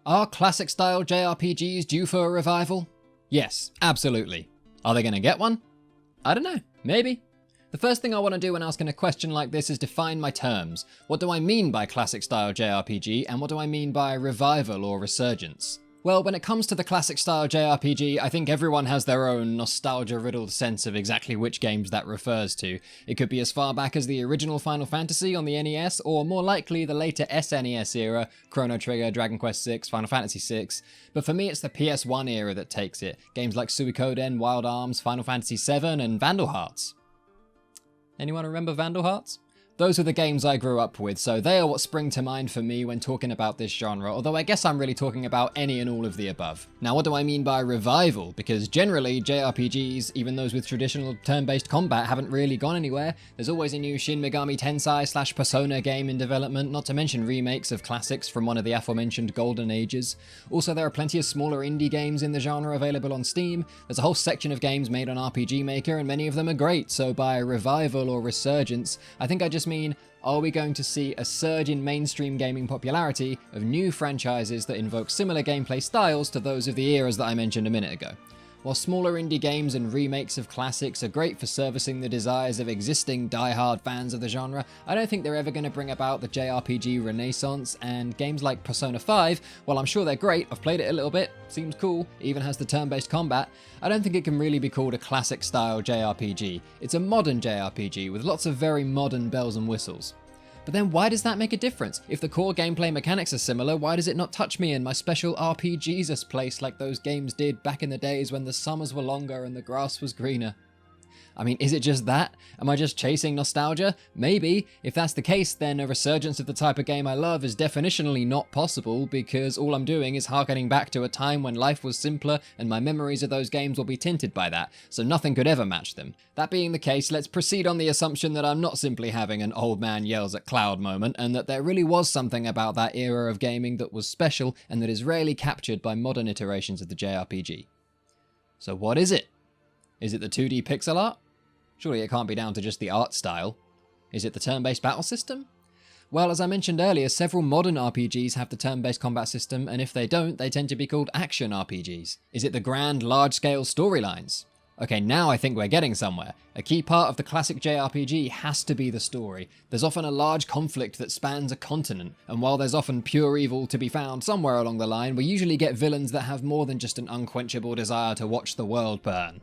Are classic style JRPGs due for a revival? Yes, absolutely. Are they going to get one? I don't know, maybe. The first thing I want to do when asking a question like this is define my terms. What do I mean by classic style JRPG, and what do I mean by revival or resurgence? Well, when it comes to the classic style JRPG, I think everyone has their own nostalgia-riddled sense of exactly which games that refers to. It could be as far back as the original Final Fantasy on the NES, or more likely the later SNES era, Chrono Trigger, Dragon Quest VI, Final Fantasy VI. But for me, it's the PS1 era that takes it. Games like Suikoden, Wild Arms, Final Fantasy VII, and Vandal Hearts. Anyone remember Vandal Hearts? Those are the games I grew up with, so they are what spring to mind for me when talking about this genre, although I guess I'm really talking about any and all of the above. Now, what do I mean by revival? Because generally, JRPGs, even those with traditional turn-based combat, haven't really gone anywhere. There's always a new Shin Megami Tensei / Persona game in development, not to mention remakes of classics from one of the aforementioned golden ages. Also, there are plenty of smaller indie games in the genre available on Steam. There's a whole section of games made on RPG Maker, and many of them are great, so by revival or resurgence, I think I just mean, are we going to see a surge in mainstream gaming popularity of new franchises that invoke similar gameplay styles to those of the eras that I mentioned a minute ago? While smaller indie games and remakes of classics are great for servicing the desires of existing die-hard fans of the genre, I don't think they're ever going to bring about the JRPG renaissance, and games like Persona 5, while I'm sure they're great, I've played it a little bit, seems cool, even has the turn-based combat, I don't think it can really be called a classic-style JRPG. It's a modern JRPG with lots of very modern bells and whistles. But then why does that make a difference? If the core gameplay mechanics are similar, why does it not touch me in my special RPG-Jesus place like those games did back in the days when the summers were longer and the grass was greener? I mean, is it just that? Am I just chasing nostalgia? Maybe. If that's the case, then a resurgence of the type of game I love is definitionally not possible, because all I'm doing is harkening back to a time when life was simpler and my memories of those games will be tinted by that, so nothing could ever match them. That being the case, let's proceed on the assumption that I'm not simply having an old man yells at cloud moment, and that there really was something about that era of gaming that was special and that is rarely captured by modern iterations of the JRPG. So what is it? Is it the 2D pixel art? Surely it can't be down to just the art style. Is it the turn-based battle system? Well, as I mentioned earlier, several modern RPGs have the turn-based combat system, and if they don't, they tend to be called action RPGs. Is it the grand, large-scale storylines? Okay, now I think we're getting somewhere. A key part of the classic JRPG has to be the story. There's often a large conflict that spans a continent, and while there's often pure evil to be found somewhere along the line, we usually get villains that have more than just an unquenchable desire to watch the world burn.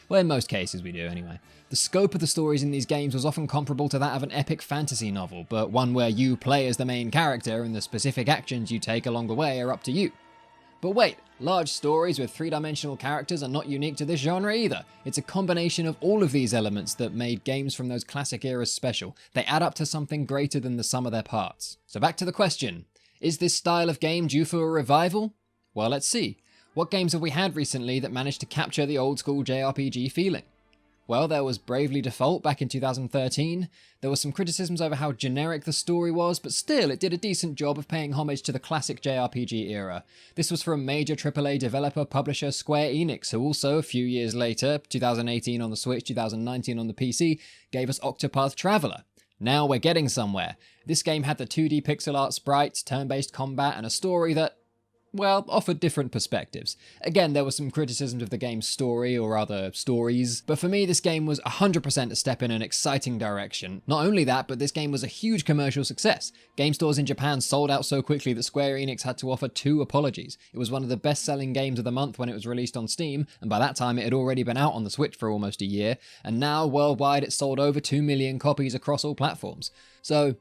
Well, in most cases we do, anyway. The scope of the stories in these games was often comparable to that of an epic fantasy novel, but one where you play as the main character and the specific actions you take along the way are up to you. But wait, large stories with three-dimensional characters are not unique to this genre either. It's a combination of all of these elements that made games from those classic eras special. They add up to something greater than the sum of their parts. So back to the question, is this style of game due for a revival? Well, let's see. What games have we had recently that managed to capture the old school JRPG feeling? Well, there was Bravely Default back in 2013. There were some criticisms over how generic the story was, but still it did a decent job of paying homage to the classic JRPG era. This was from major AAA developer publisher Square Enix, who also, a few years later, 2018 on the Switch, 2019 on the PC, gave us Octopath Traveler. Now we're getting somewhere. This game had the 2D pixel art sprites, turn-based combat, and a story that, well, offered different perspectives. Again, there were some criticisms of the game's story, or other stories, but for me this game was 100% a step in an exciting direction. Not only that, but this game was a huge commercial success. Game stores in Japan sold out so quickly that Square Enix had to offer 2 apologies. It was one of the best-selling games of the month when it was released on Steam, and by that time it had already been out on the Switch for almost a year, and now worldwide it sold over 2 million copies across all platforms. So,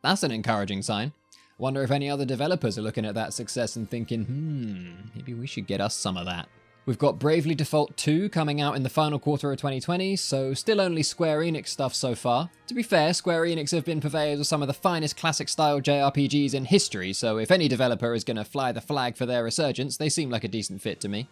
that's an encouraging sign. Wonder if any other developers are looking at that success and thinking, maybe we should get us some of that. We've got Bravely Default 2 coming out in the final quarter of 2020, so still only Square Enix stuff so far. To be fair, Square Enix have been purveyors of some of the finest classic-style JRPGs in history, so if any developer is going to fly the flag for their resurgence, they seem like a decent fit to me.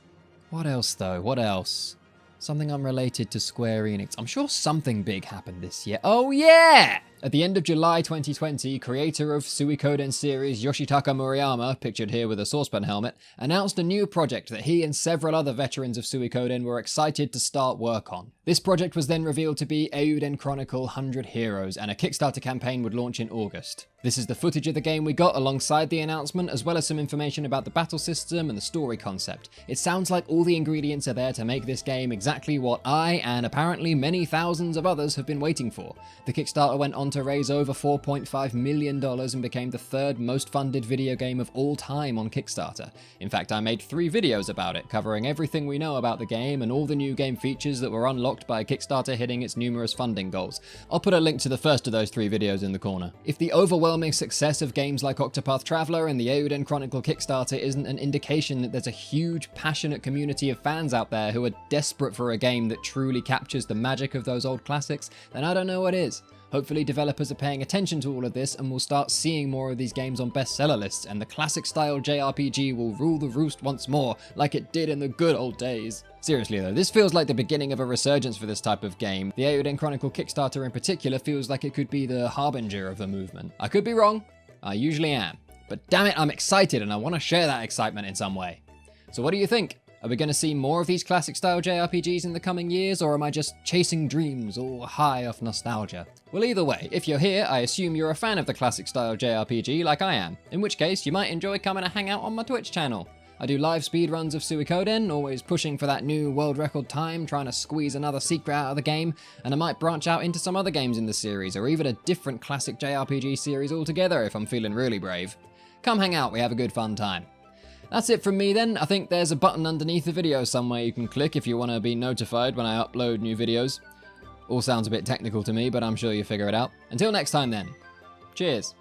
What else though? What else? Something unrelated to Square Enix. I'm sure something big happened this year. Oh yeah! At the end of July 2020, creator of Suikoden series Yoshitaka Murayama, pictured here with a saucepan helmet, announced a new project that he and several other veterans of Suikoden were excited to start work on. This project was then revealed to be Odin Chronicle 100 Heroes, and a Kickstarter campaign would launch in August. This is the footage of the game we got alongside the announcement, as well as some information about the battle system and the story concept. It sounds like all the ingredients are there to make this game exactly what I, and apparently many thousands of others, have been waiting for. The Kickstarter went on to raise over $4.5 million and became the third most funded video game of all time on Kickstarter. In fact, I made 3 videos about it, covering everything we know about the game and all the new game features that were unlocked by Kickstarter hitting its numerous funding goals. I'll put a link to the first of those 3 videos in the corner. If the overwhelming success of games like Octopath Traveler and the Odin Chronicle Kickstarter isn't an indication that there's a huge, passionate community of fans out there who are desperate for a game that truly captures the magic of those old classics, then I don't know what is. Hopefully developers are paying attention to all of this and we'll start seeing more of these games on bestseller lists, and the classic style JRPG will rule the roost once more, like it did in the good old days. Seriously though, this feels like the beginning of a resurgence for this type of game. The Odin Chronicle Kickstarter in particular feels like it could be the harbinger of the movement. I could be wrong, I usually am, but damn it, I'm excited and I want to share that excitement in some way. So what do you think? Are we going to see more of these classic style JRPGs in the coming years, or am I just chasing dreams all high off nostalgia? Well, either way, if you're here, I assume you're a fan of the classic style JRPG like I am, in which case you might enjoy coming to hang out on my Twitch channel. I do live speedruns of Suikoden, always pushing for that new world record time, trying to squeeze another secret out of the game, and I might branch out into some other games in the series, or even a different classic JRPG series altogether if I'm feeling really brave. Come hang out, we have a good fun time. That's it from me then. I think there's a button underneath the video somewhere you can click if you want to be notified when I upload new videos. All sounds a bit technical to me, but I'm sure you'll figure it out. Until next time then. Cheers.